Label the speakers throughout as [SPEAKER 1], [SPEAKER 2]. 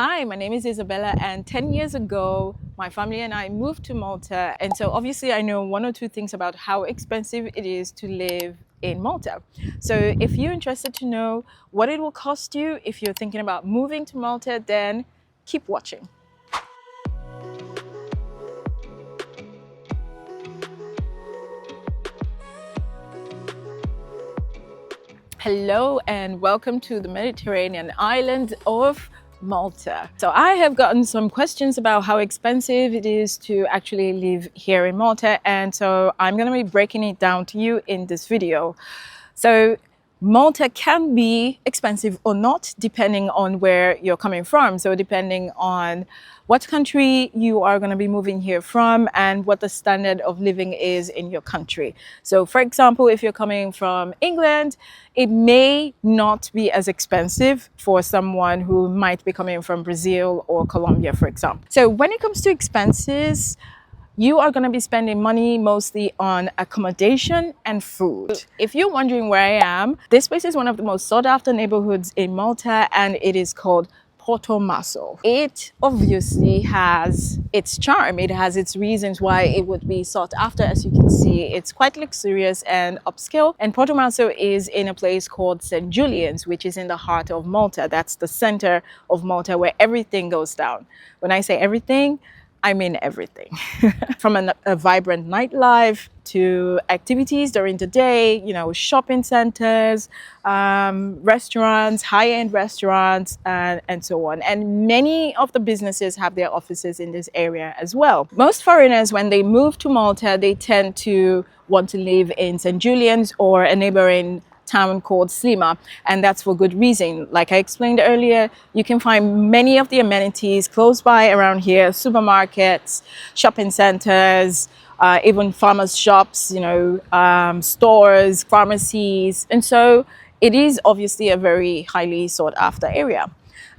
[SPEAKER 1] Hi, my name is Isabella, and 10 years ago, my family and I moved to Malta. And so, obviously, I know one or two things about how expensive it is to live in Malta. So, if you're interested to know what it will cost you if you're thinking about moving to Malta, then keep watching. Hello and welcome to the Mediterranean island of Malta. So I have gotten some questions about how expensive it is to actually live here in Malta, and so I'm going to be breaking it down to you in this video. So Malta can be expensive or not, depending on where you're coming from. So depending on what country you are going to be moving here from and what the standard of living is in your country. So for example, if you're coming from England, it may not be as expensive for someone who might be coming from Brazil or Colombia, for example. So when it comes to expenses, you are going to be spending money mostly on accommodation and food. If you're wondering where I am, this place is one of the most sought after neighborhoods in Malta, and it is called Porto Maso. It obviously has its charm. It has its reasons why it would be sought after. As you can see, it's quite luxurious and upscale. And Porto Maso is in a place called St. Julian's, which is in the heart of Malta. That's the center of Malta where everything goes down. When I say everything, I mean everything. From a vibrant nightlife to activities during the day, shopping centers, restaurants, high-end restaurants, and so on. And many of the businesses have their offices in this area as well. Most foreigners, when they move to Malta, they tend to want to live in St. Julian's or a neighboring town called Slima, and that's for good reason. Like I explained earlier, you can find many of the amenities close by around here: supermarkets, shopping centers, even farmers shops, stores, pharmacies. And so it is obviously a very highly sought after area.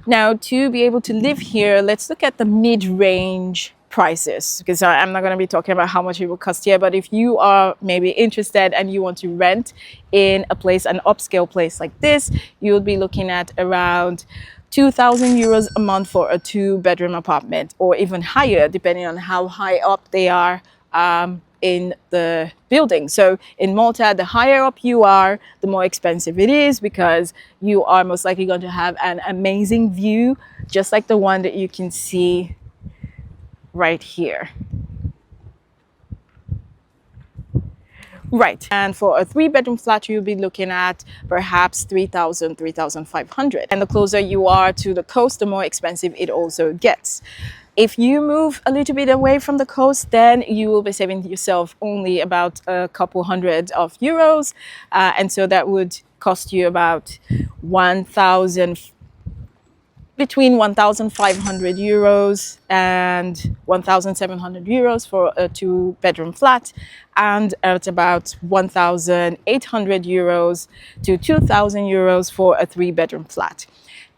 [SPEAKER 1] Now, to be able to live here, let's look at the mid-range prices, because I'm not going to be talking about how much it will cost here, but if you are maybe interested and you want to rent in a place, an upscale place like this, you'll be looking at around 2,000 euros a month for a 2-bedroom apartment, or even higher depending on how high up they are in the building. So in Malta, the higher up you are, the more expensive it is, because you are most likely going to have an amazing view, just like the one that you can see right here. Right, and for a 3-bedroom flat, you'll be looking at perhaps 3,000, 3,500. And the closer you are to the coast, the more expensive it also gets. If you move a little bit away from the coast, then you will be saving yourself only about a couple hundred of euros. And so that would cost you about between 1,500 euros and 1,700 euros for a 2-bedroom flat, and at about 1,800 euros to 2,000 euros for a 3-bedroom flat.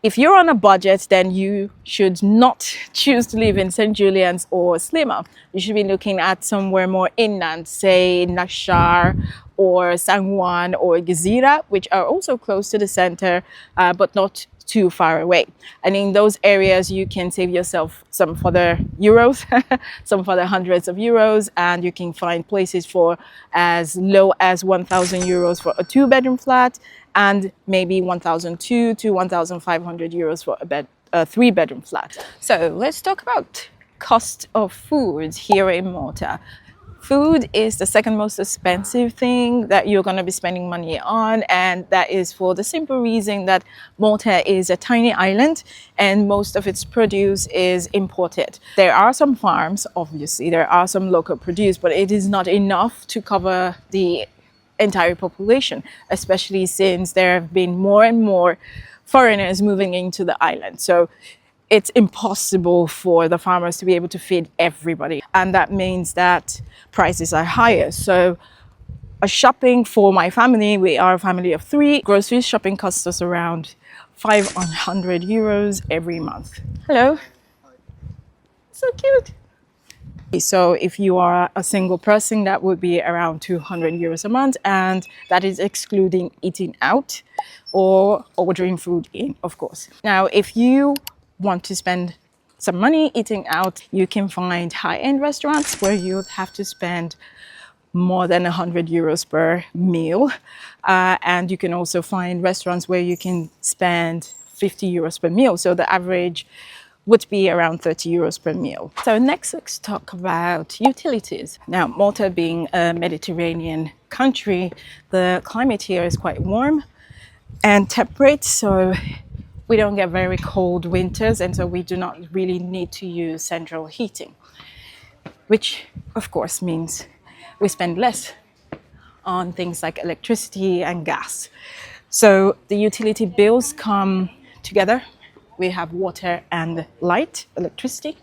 [SPEAKER 1] If you're on a budget, then you should not choose to live in St. Julian's or Slima. You should be looking at somewhere more inland, say Nashar or San Juan or Gezira, which are also close to the center, but not too far away. And in those areas, you can save yourself some further euros, some further hundreds of euros, and you can find places for as low as 1,000 euros for a 2-bedroom flat, and maybe 1,200 to 1,500 euros for a 3-bedroom flat. So let's talk about cost of food here in Malta. Food is the second most expensive thing that you're going to be spending money on, and that is for the simple reason that Malta is a tiny island and most of its produce is imported. There are some farms, obviously, there are some local produce, but it is not enough to cover the entire population, especially since there have been more and more foreigners moving into the island. So it's impossible for the farmers to be able to feed everybody. And that means that prices are higher. So a shopping for my family, we are a family of 3, grocery shopping costs us around 500 euros every month. Hello. So cute. So if you are a single person, that would be around 200 euros a month, and that is excluding eating out or ordering food in, of course. Now, if you want to spend some money eating out, you can find high-end restaurants where you'll have to spend more than 100 euros per meal. And you can also find restaurants where you can spend 50 euros per meal. So the average would be around 30 euros per meal. So next, let's talk about utilities. Now, Malta being a Mediterranean country, the climate here is quite warm and temperate, so we don't get very cold winters, and so we do not really need to use central heating, which of course means we spend less on things like electricity and gas. So the utility bills come together. We have water and light, electricity.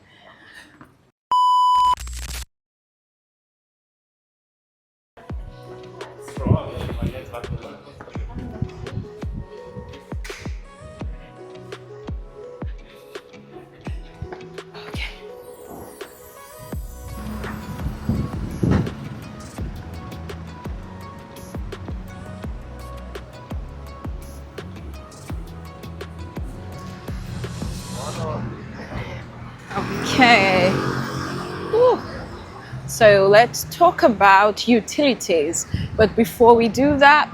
[SPEAKER 1] Okay. Whew. So let's talk about utilities. But before we do that,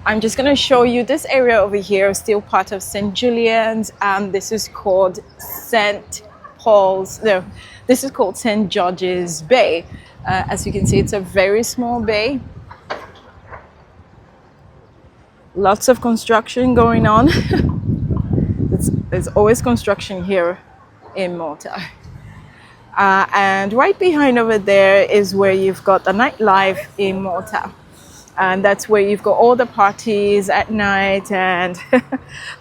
[SPEAKER 1] I'm just going to show you this area over here, still part of St. Julian's, and this is called St. Paul's. No, this is called St. George's Bay. As you can see, it's a very small bay. Lots of construction going on. There's always construction here in Malta. And right behind over there is where you've got the nightlife in Malta. And that's where you've got all the parties at night and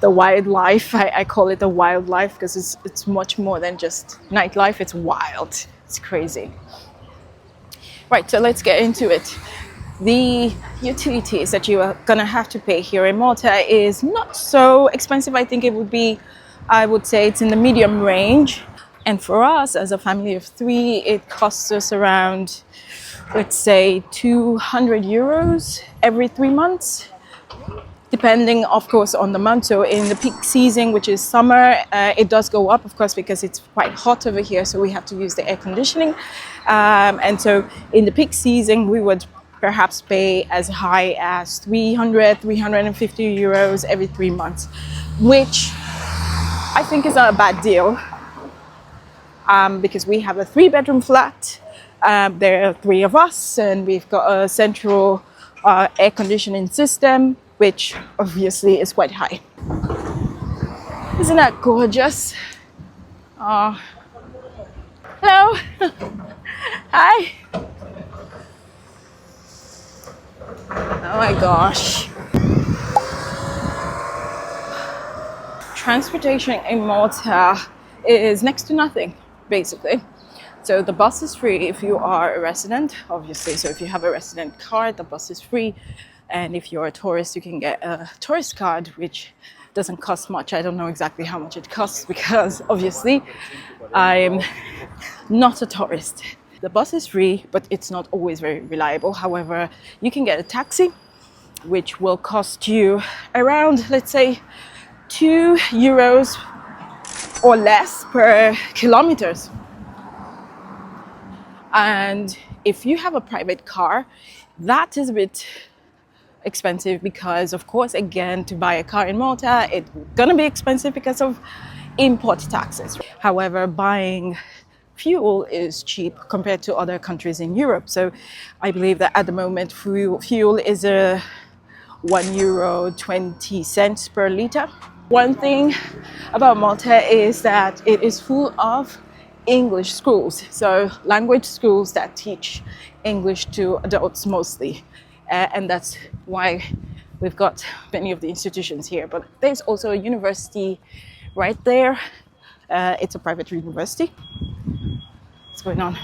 [SPEAKER 1] the wildlife. I call it the wildlife because it's much more than just nightlife. It's wild. It's crazy. Right, so let's get into it. The utilities that you are going to have to pay here in Malta is not so expensive. I think it would be, I would say it's in the medium range. And for us, as a family of 3, it costs us around, let's say, 200 euros every 3 months, depending, of course, on the month. So in the peak season, which is summer, it does go up, of course, because it's quite hot over here. So we have to use the air conditioning. And so in the peak season, we would perhaps pay as high as 300, 350 euros every 3 months, which I think is not a bad deal. Because we have a 3-bedroom flat, there are 3 of us, and we've got a central air conditioning system, which obviously is quite high. Isn't that gorgeous? Hello. Hi. Oh my gosh. Transportation in Malta is next to nothing, basically. So the bus is free if you are a resident, obviously. So if you have a resident card, the bus is free. And if you're a tourist, you can get a tourist card, which doesn't cost much. I don't know exactly how much it costs because obviously I'm not a tourist. The bus is free, but it's not always very reliable. However, you can get a taxi, which will cost you around, let's say, 2 euros or less per kilometers. And if you have a private car, that is a bit expensive because, of course, again, to buy a car in Malta, it's gonna be expensive because of import taxes. However, buying fuel is cheap compared to other countries in Europe. So I believe that at the moment fuel is a €1.20 per litre. One thing about Malta is that it is full of English schools, so language schools that teach English to adults mostly. And that's why we've got many of the institutions here. But there's also a university right there. It's a private university. What's going on?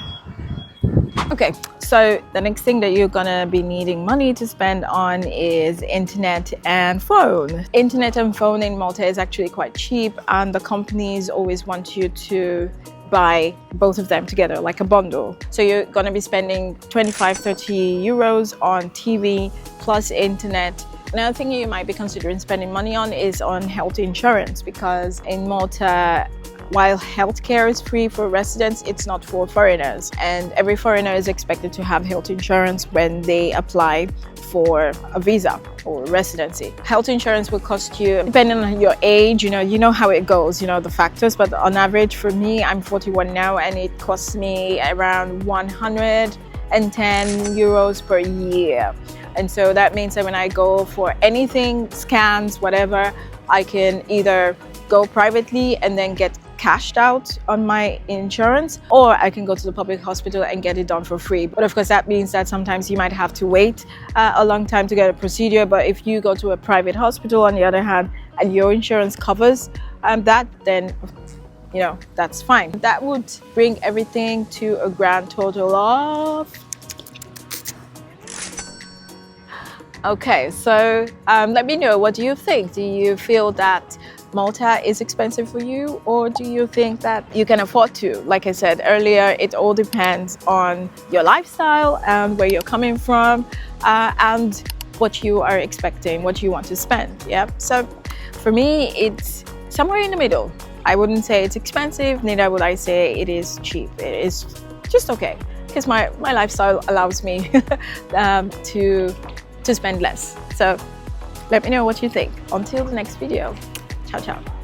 [SPEAKER 1] Okay, so the next thing that you're gonna be needing money to spend on is internet and phone. Internet and phone in Malta is actually quite cheap, and the companies always want you to buy both of them together, like a bundle. So you're gonna be spending 25, 30 euros on TV plus internet Another thing you might be considering spending money on is on health insurance, because in Malta, while healthcare is free for residents, it's not for foreigners. And every foreigner is expected to have health insurance when they apply for a visa or residency. Health insurance will cost you, depending on your age, you know how it goes, the factors, but on average for me, I'm 41 now, and it costs me around 110 euros per year. And so that means that when I go for anything, scans, whatever, I can either go privately and then get cashed out on my insurance, or I can go to the public hospital and get it done for free. But of course, that means that sometimes you might have to wait a long time to get a procedure. But if you go to a private hospital, on the other hand, and your insurance covers that, then that's fine. That would bring everything to a grand total of... Okay, so let me know, what do you think? Do you feel that Malta is expensive for you, or do you think that you can afford to? Like I said earlier, it all depends on your lifestyle and where you're coming from and what you are expecting, what you want to spend. Yeah, so for me, it's somewhere in the middle. I wouldn't say it's expensive, neither would I say it is cheap. It is just okay, because my lifestyle allows me to spend less. So let me know what you think. Until the next video. Ciao, ciao.